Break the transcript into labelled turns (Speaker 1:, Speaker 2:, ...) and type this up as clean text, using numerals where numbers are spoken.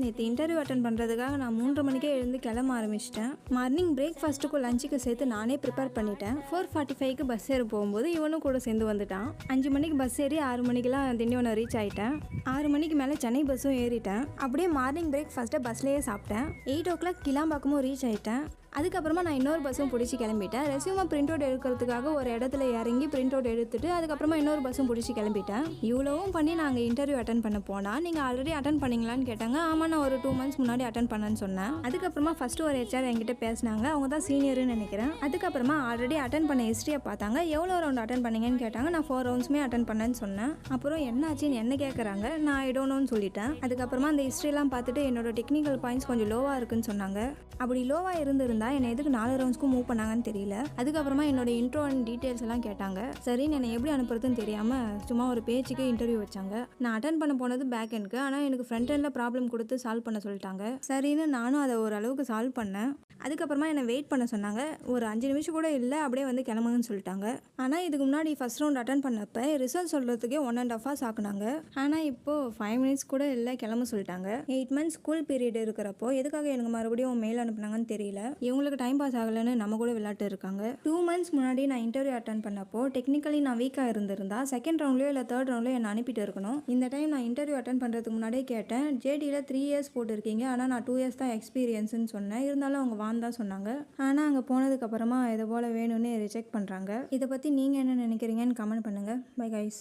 Speaker 1: நேற்று interview attend பண்ணுறதுக்காக நான் 3:30 மணிக்கே எழுந்து கிளம்ப ஆரம்பிச்சிட்டேன். மார்னிங் பிரேக்ஃபாஸ்ட்டுக்கும் லஞ்சுக்கு சேர்த்து நானே ப்ரிப்பேர் பண்ணிட்டேன். 4:45க்கு பஸ் ஏற போகும்போது இவனும் கூட சேர்ந்து வந்துட்டான். 5 மணிக்கு பஸ் ஏறி 6 மணிக்கெலாம் திண்டிவனம் ரீச் ஆகிட்டேன். 6 மணிக்கு மேலே சென்னை பஸ்ஸும் ஏறிட்டேன். அப்படியே மார்னிங் பிரேக்ஃபாஸ்ட்டை பஸ்லேயே சாப்பிட்டேன். 8 o'clock கிளாம்பாக்கமும் ரீச் ஆகிட்டேன். அதுக்கப்புறமா நான் இன்னொரு பஸ்ஸும் பிடிச்சி கிளம்பிட்டேன். ரெஸ்யூமை பிரிண்ட் அவுட் எடுக்கிறதுக்காக ஒரு இடத்துல இறங்கி பிரிண்ட் அவுட் எடுத்துட்டு அதுக்கப்புறமா இன்னொரு பஸ்ஸும் பிடிச்சி கிளம்பிட்டேன். இவ்வளவும் பண்ணி நாங்கள் இன்டர்வியூ அட்டன் பண்ண போனால் நீங்கள் ஆல்ரெடி அட்டன் பண்ணீங்களான்னு கேட்டாங்க. ஆமாம், நான் ஒரு 2 months முன்னாடி அட்டன் பண்ணேன்னு சொன்னேன். அதுக்கப்புறமா ஃபஸ்ட்டு ஒரு HR என்கிட்ட பேசினாங்க. அவங்க தான் சீனியர்னு நினைக்கிறேன். அதுக்கப்புறமா ஆல்ரெடி அட்டன் பண்ண ஹிஸ்ட்ரியை பார்த்தாங்க. எவ்வளோ ரவுண்ட் அட்டன் பண்ணீங்கன்னு கேட்டாங்க. நான் 4 roundsமே அட்டன் பண்ணேன்னு சொன்னேன். அப்புறம் என்னாச்சுன்னு என்ன கேட்குறாங்க. நான் ஐ டோன்ட் நோன்னு சொல்லிட்டேன். அதுக்கப்புறமா அந்த ஹிஸ்ட்ரியெல்லாம் பார்த்துட்டு என்னோட டெக்னிக்கல் பாயிண்ட்ஸ் கொஞ்சம் லோவாக இருக்குன்னு சொன்னாங்க. அப்படி லோவாக இருந்திருந்தா என்னை எதுக்கு 4 roundsக்கும் மூவ் பண்ணாங்கன்னு தெரியல. அதுக்கப்புறமா என்னோட இன்ட்ரோ அண்ட் டீட்டெயில்ஸ் எல்லாம் கேட்டாங்க. சரின்னு என்னை எப்படி அனுப்புறதுன்னு தெரியாமல் சும்மா ஒரு பேச்சுக்கு இன்டர்வியூ வச்சாங்க. நான் அட்டன் பண்ண போனது பேக் எண்ட்க்கு. ஆனால் எனக்கு ஃப்ரண்ட் எண்டில் ப்ராப்ளம் கொடுத்து சால்வ் பண்ண சொல்லிட்டாங்க. சரின்னு நானும் அதை ஓரளவுக்கு சால்வ் பண்ணேன். அதுக்கப்புறமா என்னை வெயிட் பண்ண சொன்னாங்க. ஒரு 5 நிமிஷம் கூட இல்லை, அப்படியே வந்து கிளம்புங்கன்னு சொல்லிட்டாங்க. ஆனால் இதுக்கு முன்னாடி ஃபர்ஸ்ட் ரவுண்ட் அட்டன் பண்ணப்போ ரிசல்ட் சொல்கிறதுக்கே 1.5 hours ஆக்குனாங்க. ஆனால் இப்போது 5 minutes கூட இல்லை, கிளம்ப சொல்லிட்டாங்க. 8 months ஸ்கூல் பீரியட் இருக்கிறப்போ எதுக்காக எனக்கு மறுபடியும் மெயில் அனுப்புனாங்கன்னு தெரியல. இவங்களுக்கு டைம் பாஸ் ஆகலைன்னு நம்ம கூட விளையாட்டு இருக்காங்க. 2 months முன்னாடி நான் இன்டர்வியூ அட்டன் பண்ணப்போ டெக்னிக்கலி நான் வீக்காக இருந்திருந்தா செகண்ட் ரவுண்ட்லையோ இல்லை தேர்ட் ரவுண்ட்லையோ என்னை அனுப்பிட்டு இருக்கணும். இந்த டைம் நான் இன்டர்வியூ அட்டன் பண்ணுறதுக்கு முன்னாடியே கேட்டேன். JDயில் 3 years போட்டிருக்கீங்க, ஆனால் நான் 2 years தான் எக்ஸ்பீரியன்ஸ்னு சொன்னேன். இருந்தாலும் அவங்க தான் சொன்னாங்க. ஆனால் அங்கே போனதுக்கப்புறமா இதை போல் வேணும்னு ரிஜெக்ட் பண்ணுறாங்க. இதை பற்றி நீங்கள் என்ன நினைக்கிறீங்கன்னு கமெண்ட் பண்ணுங்கள். Bye guys.